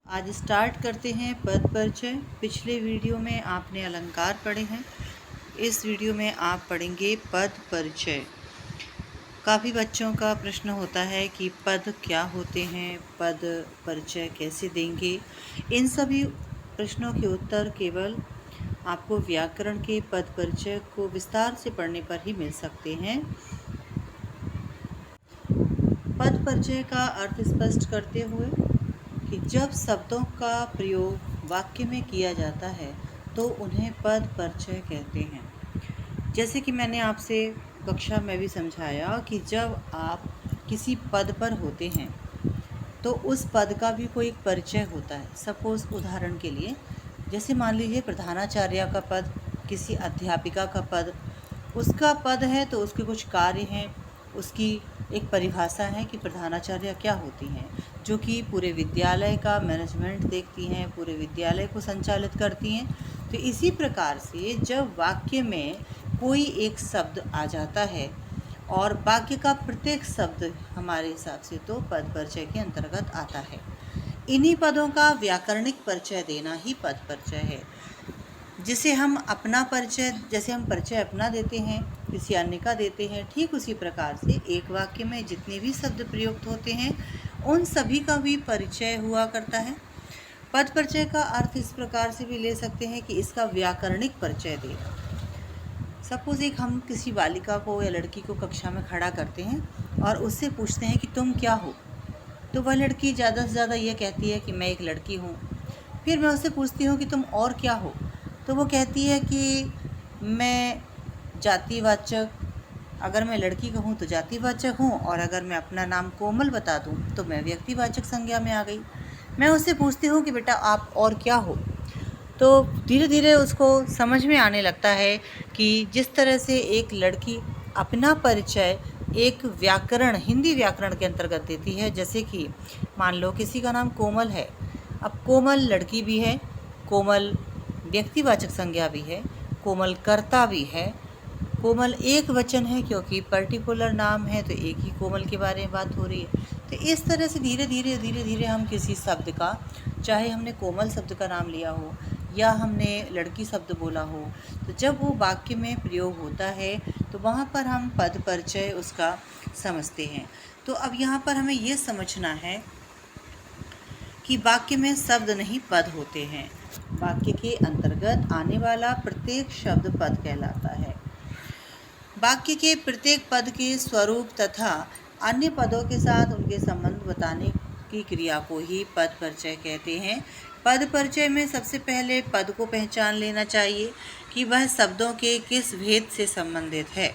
आज स्टार्ट करते हैं पद परिचय। पिछले वीडियो में आपने अलंकार पढ़े हैं, इस वीडियो में आप पढ़ेंगे पद परिचय। काफ़ी बच्चों का प्रश्न होता है कि पद क्या होते हैं, पद परिचय कैसे देंगे। इन सभी प्रश्नों के उत्तर केवल आपको व्याकरण के पद परिचय को विस्तार से पढ़ने पर ही मिल सकते हैं। पद परिचय का अर्थ स्पष्ट करते हुए कि जब शब्दों का प्रयोग वाक्य में किया जाता है तो उन्हें पद परिचय कहते हैं। जैसे कि मैंने आपसे कक्षा में भी समझाया कि जब आप किसी पद पर होते हैं तो उस पद का भी कोई एक परिचय होता है। सपोज़ उदाहरण के लिए जैसे मान लीजिए प्रधानाचार्य का पद, किसी अध्यापिका का पद, उसका पद है तो उसके कुछ कार्य हैं, उसकी एक परिभाषा है कि प्रधानाचार्य क्या होती हैं, जो कि पूरे विद्यालय का मैनेजमेंट देखती हैं, पूरे विद्यालय को संचालित करती हैं। तो इसी प्रकार से जब वाक्य में कोई एक शब्द आ जाता है और वाक्य का प्रत्येक शब्द हमारे हिसाब से तो पद परिचय के अंतर्गत आता है। इन्हीं पदों का व्याकरणिक परिचय देना ही पद परिचय है। जिसे हम अपना परिचय, जैसे हम परिचय अपना देते हैं, किसी अन्य का देते हैं, ठीक उसी प्रकार से एक वाक्य में जितने भी शब्द प्रयुक्त होते हैं उन सभी का भी परिचय हुआ करता है। पद परिचय का अर्थ इस प्रकार से भी ले सकते हैं कि इसका व्याकरणिक परिचय देना। सपोज एक हम किसी बालिका को या लड़की को कक्षा में खड़ा करते हैं और उससे पूछते हैं कि तुम क्या हो, तो वह लड़की ज़्यादा से ज़्यादा ये कहती है कि मैं एक लड़की हूँ। फिर मैं उससे पूछती हूँ कि तुम और क्या हो, तो वो कहती है कि मैं जातिवाचक, अगर मैं लड़की कहूँ तो जातिवाचक हूँ, और अगर मैं अपना नाम कोमल बता दूँ तो मैं व्यक्तिवाचक संज्ञा में आ गई। मैं उससे पूछती हूँ कि बेटा आप और क्या हो, तो धीरे धीरे उसको समझ में आने लगता है कि जिस तरह से एक लड़की अपना परिचय एक व्याकरण, हिंदी व्याकरण के अंतर्गत देती है। जैसे कि मान लो किसी का नाम कोमल है, अब कोमल लड़की भी है, कोमल व्यक्तिवाचक संज्ञा भी है, कोमल कर्ता भी है, कोमल एक वचन है क्योंकि पर्टिकुलर नाम है तो एक ही कोमल के बारे में बात हो रही है। तो इस तरह से धीरे धीरे हम किसी शब्द का, चाहे हमने कोमल शब्द का नाम लिया हो या हमने लड़की शब्द बोला हो, तो जब वो वाक्य में प्रयोग होता है तो वहाँ पर हम पद परिचय उसका समझते हैं। तो अब यहाँ पर हमें ये समझना है कि वाक्य में शब्द नहीं पद होते हैं। वाक्य के अंतर्गत आने वाला प्रत्येक शब्द पद कहलाता है। वाक्य के प्रत्येक पद के स्वरूप तथा अन्य पदों के साथ उनके संबंध बताने की क्रिया को ही पद परिचय कहते हैं। पद परिचय में सबसे पहले पद को पहचान लेना चाहिए कि वह शब्दों के किस भेद से संबंधित है,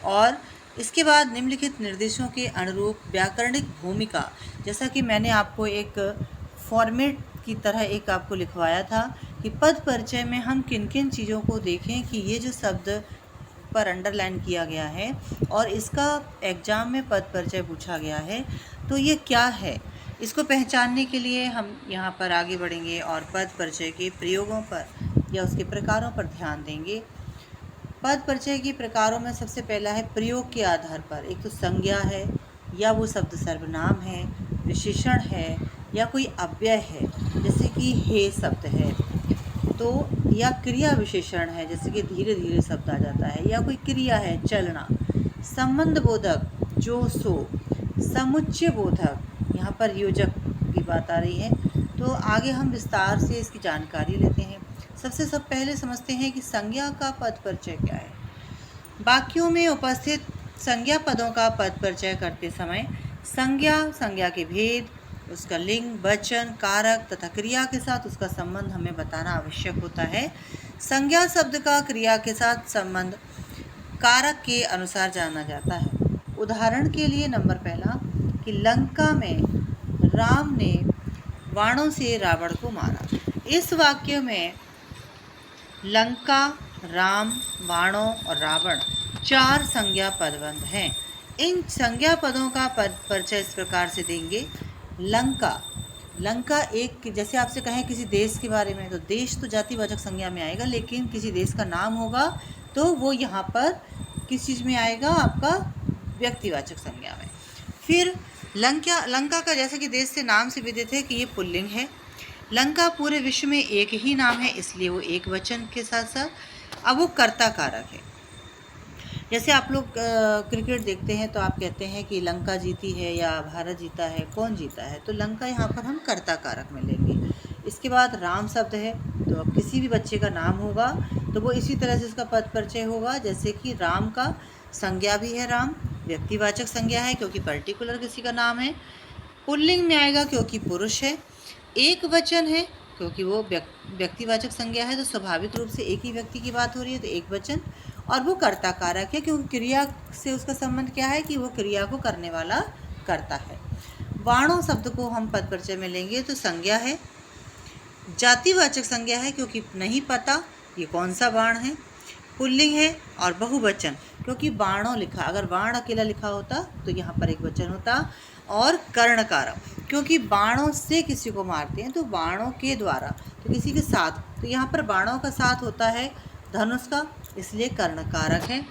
और इसके बाद निम्नलिखित निर्देशों के अनुरूप व्याकरणिक भूमिका, जैसा कि मैंने आपको एक फॉर्मेट की तरह एक आपको लिखवाया था कि पद परिचय में हम किन किन चीज़ों को देखें कि ये जो शब्द पर अंडरलाइन किया गया है और इसका एग्ज़ाम में पद परिचय पूछा गया है तो ये क्या है, इसको पहचानने के लिए हम यहाँ पर आगे बढ़ेंगे और पद परिचय के प्रयोगों पर या उसके प्रकारों पर ध्यान देंगे। पद परिचय के प्रकारों में सबसे पहला है प्रयोग के आधार पर। एक तो संज्ञा है या वो शब्द सर्वनाम है, विशेषण है या कोई अव्यय है, जैसे कि हे शब्द है, तो या क्रिया विशेषण है, जैसे कि धीरे धीरे शब्द आ जाता है, या कोई क्रिया है चलना, संबंध बोधक जो सो, समुच्चय बोधक, यहाँ पर योजक की बात आ रही है। तो आगे हम विस्तार से इसकी जानकारी लेते हैं। सबसे पहले समझते हैं कि संज्ञा का पद परिचय क्या है। वाक्यों में उपस्थित संज्ञा पदों का पद परिचय करते समय संज्ञा के भेद, उसका लिंग, वचन, कारक तथा क्रिया के साथ उसका संबंध हमें बताना आवश्यक होता है। संज्ञा शब्द का क्रिया के साथ संबंध कारक के अनुसार जाना जाता है। उदाहरण के लिए नंबर पहला कि लंका में राम ने बाणों से रावण को मारा। इस वाक्य में लंका, राम, बाणों और रावण 4 संज्ञा पदबंध हैं। इन संज्ञा पदों का परिचय इस प्रकार से देंगे। लंका एक, जैसे आपसे कहें किसी देश के बारे में, तो देश तो जातिवाचक संज्ञा में आएगा, लेकिन किसी देश का नाम होगा तो वो यहाँ पर किस चीज़ में आएगा, आपका व्यक्तिवाचक संज्ञा में। फिर लंका का जैसे कि देश से नाम से विदित है कि ये पुल्लिंग है। लंका पूरे विश्व में एक ही नाम है, इसलिए वो एक वचन के साथ साथ अब वो कर्ता कारक है। जैसे आप लोग क्रिकेट देखते हैं तो आप कहते हैं कि लंका जीती है या भारत जीता है, कौन जीता है, तो लंका यहाँ पर हम कर्ता कारक में लेंगे। इसके बाद राम शब्द है, तो अब किसी भी बच्चे का नाम होगा तो वो इसी तरह से उसका पद परिचय होगा। जैसे कि राम का संज्ञा भी है राम, व्यक्तिवाचक संज्ञा है क्योंकि पर्टिकुलर किसी का नाम है। पुल्लिंग में आएगा क्योंकि पुरुष है। एक वचन है क्योंकि वो व्यक्तिवाचक संज्ञा है, तो स्वाभाविक रूप से एक ही व्यक्ति की बात हो रही है, तो एक वचन। और वो कर्ता कारक है क्योंकि क्रिया से उसका संबंध क्या है कि वो क्रिया को करने वाला करता है। वाणों शब्द को हम पद परिचय में लेंगे तो संज्ञा है, जातिवाचक संज्ञा है क्योंकि नहीं पता ये कौन सा बाण है। पुल्लिंग है और बहुवचन क्योंकि बाणों लिखा, अगर बाण अकेला लिखा होता तो यहाँ पर एक वचन होता। और कर्णकारक क्योंकि बाणों से किसी को मारते हैं तो बाणों के द्वारा, तो किसी के साथ, तो यहाँ पर बाणों का साथ होता है धनुष का, इसलिए कर्णकारक है।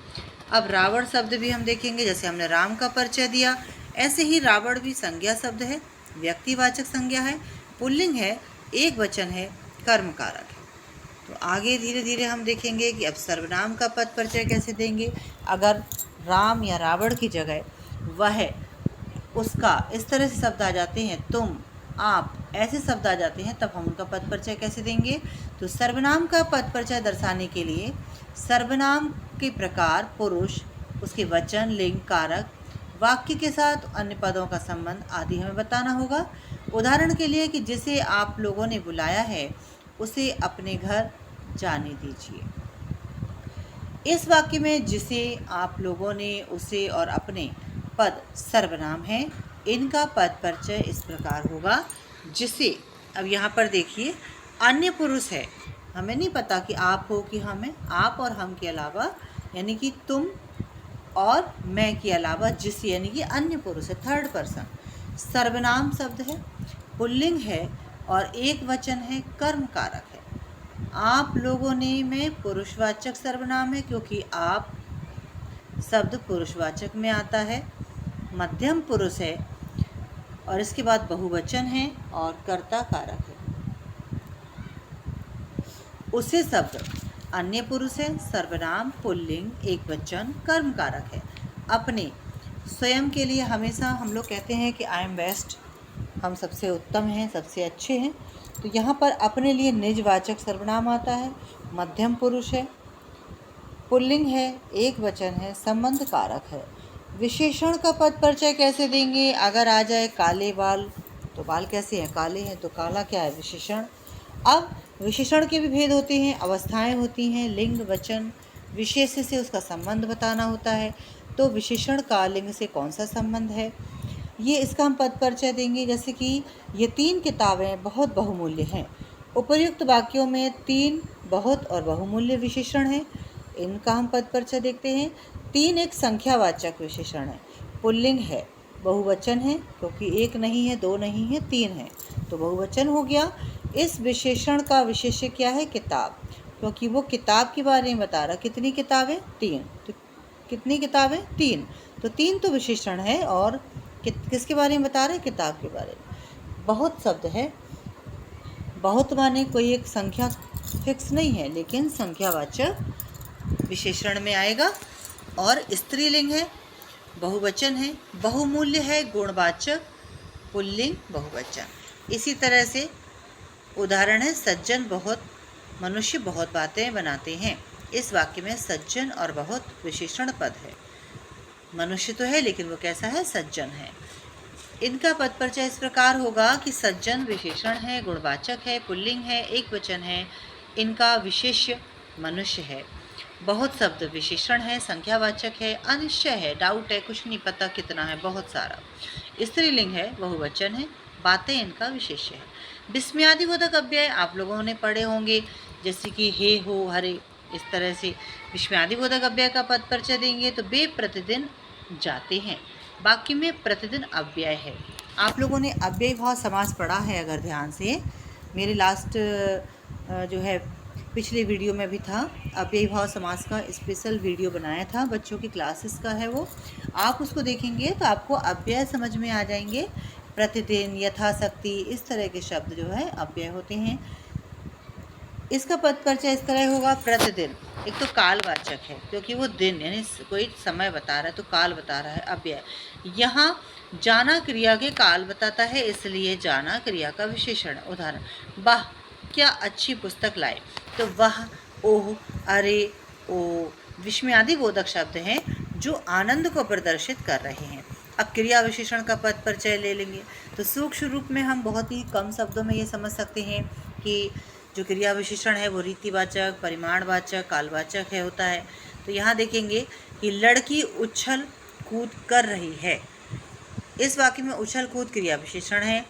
अब रावण शब्द भी हम देखेंगे, जैसे हमने राम का परिचय दिया ऐसे ही रावण भी संज्ञा शब्द है, व्यक्तिवाचक संज्ञा है, पुल्लिंग है, एक वचन है, कर्मकारक है। तो आगे धीरे धीरे हम देखेंगे कि अब सर्वनाम का पद परिचय कैसे देंगे। अगर राम या रावण की जगह वह, उसका, इस तरह से शब्द आ जाते हैं, तुम, आप, ऐसे शब्द आ जाते हैं, तब हम उनका पद परिचय कैसे देंगे। तो सर्वनाम का पद परिचय दर्शाने के लिए सर्वनाम के प्रकार, पुरुष, उसके वचन, लिंग, कारक, वाक्य के साथ अन्य पदों का संबंध आदि हमें बताना होगा। उदाहरण के लिए कि जिसे आप लोगों ने बुलाया है उसे अपने घर जाने दीजिए। इस वाक्य में जिसे, आप लोगों ने, उसे और अपने पद सर्वनाम है। इनका पद परिचय इस प्रकार होगा। जिसे, अब यहाँ पर देखिए अन्य पुरुष है, हमें नहीं पता कि आप हो कि हम हैं, आप और हम के अलावा यानी कि तुम और मैं के अलावा जिसे यानी कि अन्य पुरुष है, थर्ड पर्सन। सर्वनाम शब्द है, पुल्लिंग है और एक वचन है, कर्म कारक है। आप लोगों ने में पुरुषवाचक सर्वनाम है क्योंकि आप शब्द पुरुषवाचक में आता है, मध्यम पुरुष है और इसके बाद बहुवचन है और कर्ता कारक है। उसे शब्द अन्य पुरुष है, सर्वनाम, पुल्लिंग, एक वचन, कर्म कारक है। अपने, स्वयं के लिए हमेशा हम लोग कहते हैं कि आई एम बेस्ट, हम सबसे उत्तम हैं, सबसे अच्छे हैं, तो यहाँ पर अपने लिए निजवाचक सर्वनाम आता है, मध्यम पुरुष है, पुल्लिंग है, एक वचन है, संबंध कारक है। विशेषण का पद परिचय कैसे देंगे। अगर आ जाए काले बाल, तो बाल कैसे हैं, काले हैं, तो काला क्या है, विशेषण। अब विशेषण के भी भेद होते हैं, अवस्थाएं होती हैं, लिंग, वचन, विशेष से उसका संबंध बताना होता है। तो विशेषण का लिंग से कौन सा संबंध है, ये इसका हम पद परिचय देंगे। जैसे कि ये 3 किताबें बहुत बहुमूल्य हैं। उपर्युक्त वाक्यों में 3 बहुत और बहुमूल्य विशेषण हैं, इनका हम पद परिचय देखते हैं। 3 एक संख्यावाचक विशेषण है, पुल्लिंग है, बहुवचन है क्योंकि एक नहीं है, 2 नहीं है, 3 है, तो बहुवचन हो गया। इस विशेषण का विशेष्य क्या है, किताब, क्योंकि वो किताब के बारे में बता रहा। कितनी किताबें, 3, तो कितनी किताबें, 3, तो 3 तो विशेषण है और किसके बारे में बता रहे हैं, किताब के बारे में। बहुत शब्द है, बहुत माने कोई एक संख्या फिक्स नहीं है, लेकिन संख्यावाचक विशेषण में आएगा। और स्त्रीलिंग है, बहुवचन है, बहुमूल्य है, गुणवाचक, पुल्लिंग, बहुवचन। इसी तरह से उदाहरण है सज्जन बहुत, मनुष्य बहुत बातें बनाते हैं। इस वाक्य में सज्जन और बहुत विशेषण पद है। मनुष्य तो है लेकिन वो कैसा है, सज्जन है। इनका पद परिचय इस प्रकार होगा कि सज्जन विशेषण है, गुणवाचक है, पुल्लिंग है, एक वचन है, इनका विशेष्य मनुष्य है। बहुत शब्द विशेषण है, संख्यावाचक है, अनिश्चय है, डाउट है, कुछ नहीं पता कितना है, बहुत सारा। स्त्रीलिंग है, बहुवचन है, बातें इनका विशेष्य है। विस्मयादिबोधक अव्यय आप लोगों ने पढ़े होंगे, जैसे कि हे, हो, हरे, इस तरह से विस्मयादिबोधक अव्यय का पद परिचय देंगे। तो वे प्रतिदिन जाते हैं, वाक्य में प्रतिदिन अव्यय है। आप लोगों ने अव्यय भाव समास पढ़ा है अगर ध्यान से, मेरे लास्ट जो है पिछले वीडियो में भी था, अव्यय भाव समास का स्पेशल वीडियो बनाया था, बच्चों की क्लासेस का है वो। आप उसको देखेंगे तो आपको अव्यय समझ में आ जाएंगे प्रतिदिन, यथाशक्ति, इस तरह के शब्द जो है अव्यय होते हैं। इसका पद परिचय इस तरह होगा। प्रतिदिन एक तो कालवाचक है क्योंकि वो दिन यानी कोई समय बता रहा है तो काल बता रहा है। अव्यय यहाँ जाना क्रिया के काल बताता है, इसलिए जाना क्रिया का विशेषण। उदाहरण, वाह क्या अच्छी पुस्तक लाए, तो वाह, ओह, अरे, ओ, विस्मयादि बोधक शब्द हैं जो आनंद को प्रदर्शित कर रहे हैं। अब क्रिया विशेषण का पद परिचय ले लेंगे तो सूक्ष्म रूप में हम बहुत ही कम शब्दों में ये समझ सकते हैं कि जो क्रिया विशेषण है वो रीतिवाचक, परिमाणवाचक, कालवाचक है होता है। तो यहाँ देखेंगे कि लड़की उछल कूद कर रही है। इस वाक्य में उछल कूद क्रिया विशेषण है।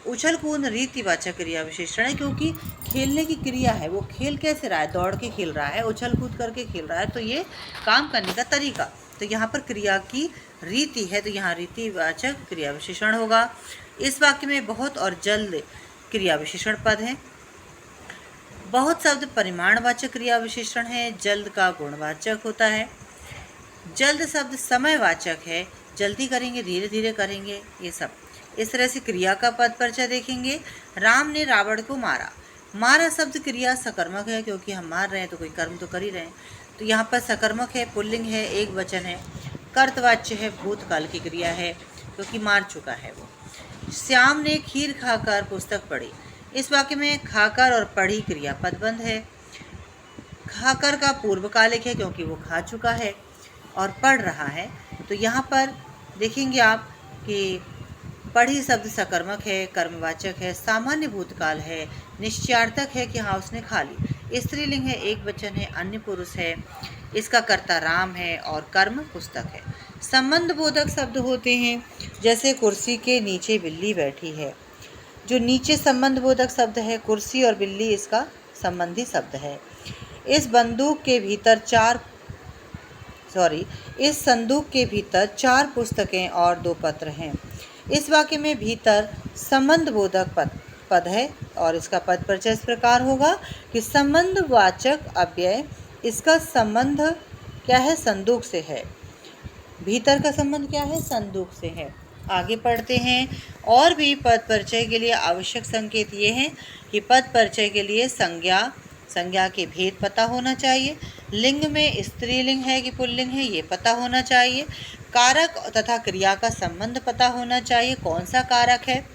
उछल कूद रीतिवाचक क्रिया विशेषण है क्योंकि खेलने की क्रिया है, वो खेल कैसे रहा है, दौड़ के खेल रहा है, उछल कूद करके खेल रहा है, तो ये काम करने का तरीका। तो यहाँ पर क्रिया की रीति है तो यहाँ रीतिवाचक क्रिया विशेषण होगा। इस वाक्य में बहुत और जल्द क्रिया विशेषण पद है। बहुत शब्द परिमाणवाचक क्रिया विशेषण है, जल्द का गुणवाचक होता है। जल्द शब्द समयवाचक है, जल्दी करेंगे, धीरे धीरे करेंगे, ये सब। इस तरह से क्रिया का पद परिचय देखेंगे। राम ने रावण को मारा। मारा शब्द क्रिया सकर्मक है क्योंकि हम मार रहे हैं तो कोई कर्म तो कर ही रहे हैं, तो यहाँ पर सकर्मक है, पुल्लिंग है, एक वचन है। कर्तवाच्य है, भूतकाल की क्रिया है क्योंकि मार चुका है वो। श्याम ने खीर खाकर पुस्तक पढ़ी। इस वाक्य में खाकर और पढ़ी क्रियापद बंध है। खाकर का पूर्वकालिक है क्योंकि वो खा चुका है और पढ़ रहा है। तो यहाँ पर देखेंगे आप कि पढ़ी शब्द सकर्मक है, कर्मवाचक है, सामान्य भूतकाल है, निश्चयार्थक है कि हाँ उसने खा ली, स्त्रीलिंग है, एक वचन है, अन्य पुरुष है, इसका कर्ता राम है और कर्म पुस्तक है। संबंध बोधक शब्द होते हैं जैसे कुर्सी के नीचे बिल्ली बैठी है। जो नीचे संबंध बोधक शब्द है, कुर्सी और बिल्ली इसका संबंधी शब्द है। इस संदूक के भीतर 4 पुस्तकें और 2 पत्र हैं। इस वाक्य में भीतर संबंध बोधक पद है और इसका पद परिचय इस प्रकार होगा कि संबंधवाचक अव्यय, इसका संबंध क्या है, संदूक से है। भीतर का संबंध क्या है, संदूक से है। आगे पढ़ते हैं। और भी पद परिचय के लिए आवश्यक संकेत ये हैं कि पद परिचय के लिए संज्ञा के भेद पता होना चाहिए, लिंग में स्त्रीलिंग है कि पुल्लिंग है ये पता होना चाहिए, कारक तथा क्रिया का संबंध पता होना चाहिए, कौन सा कारक है,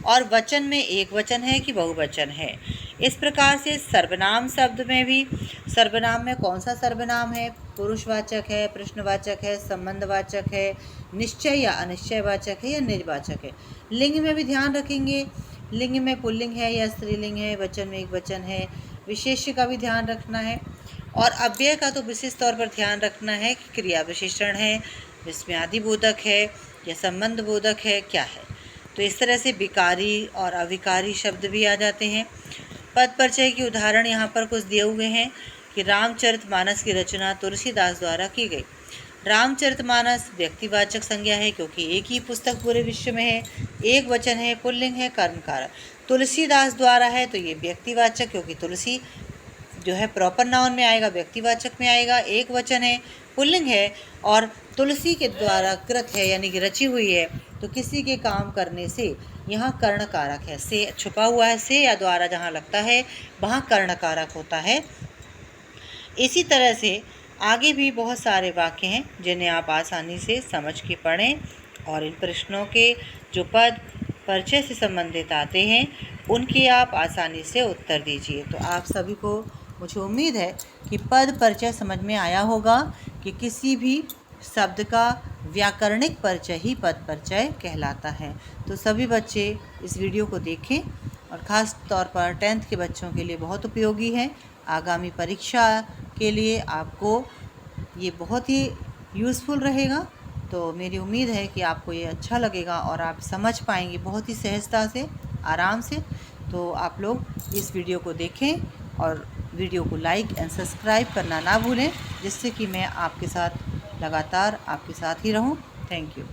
और वचन में एक वचन है कि बहुवचन है। इस प्रकार से सर्वनाम शब्द में भी सर्वनाम में कौन सा सर्वनाम है, पुरुषवाचक है, प्रश्नवाचक है, संबंधवाचक है, निश्चय या अनिश्चयवाचक है या निर्वाचक है। लिंग में भी ध्यान रखेंगे, लिंग में पुल्लिंग है या स्त्रीलिंग है, वचन में एक वचन है, विशेष्य का भी ध्यान रखना है, और अव्यय का तो विशेष तौर पर ध्यान रखना है कि क्रिया विशेषण है, विस्मयादि बोधक है या संबंध बोधक है, क्या है। तो इस तरह से विकारी और अविकारी शब्द भी आ जाते हैं। पद परिचय की उदाहरण यहाँ पर कुछ दिए हुए हैं कि रामचरितमानस की रचना तुलसीदास द्वारा की गई। रामचरितमानस व्यक्तिवाचक संज्ञा है क्योंकि एक ही पुस्तक पूरे विश्व में है, एक वचन है, पुल्लिंग है, कर्मकारक। तुलसीदास द्वारा है तो ये व्यक्तिवाचक क्योंकि तुलसी जो है प्रॉपर नाउन में आएगा, व्यक्तिवाचक में आएगा, एक वचन है, पुल्लिंग है, और तुलसी के द्वारा कृत है यानी कि रची हुई है, तो किसी के काम करने से यहाँ कर्णकारक है, से छुपा हुआ है, से या द्वारा जहाँ लगता है वहाँ कर्णकारक होता है। इसी तरह से आगे भी बहुत सारे वाक्य हैं जिन्हें आप आसानी से समझ के पढ़ें और इन प्रश्नों के जो पद परिचय से संबंधित आते हैं उनके आप आसानी से उत्तर दीजिए। तो आप सभी को मुझे उम्मीद है कि पद परिचय समझ में आया होगा कि किसी भी शब्द का व्याकरणिक परिचय ही पद परिचय कहलाता है। तो सभी बच्चे इस वीडियो को देखें और ख़ास तौर पर 10th के बच्चों के लिए बहुत उपयोगी है। आगामी परीक्षा के लिए आपको ये बहुत ही यूज़फुल रहेगा। तो मेरी उम्मीद है कि आपको ये अच्छा लगेगा और आप समझ पाएंगे बहुत ही सहजता से, आराम से। तो आप लोग इस वीडियो को देखें और वीडियो को लाइक एंड सब्सक्राइब करना ना भूलें, जिससे कि मैं आपके साथ लगातार आपके साथ ही रहूं। Thank you.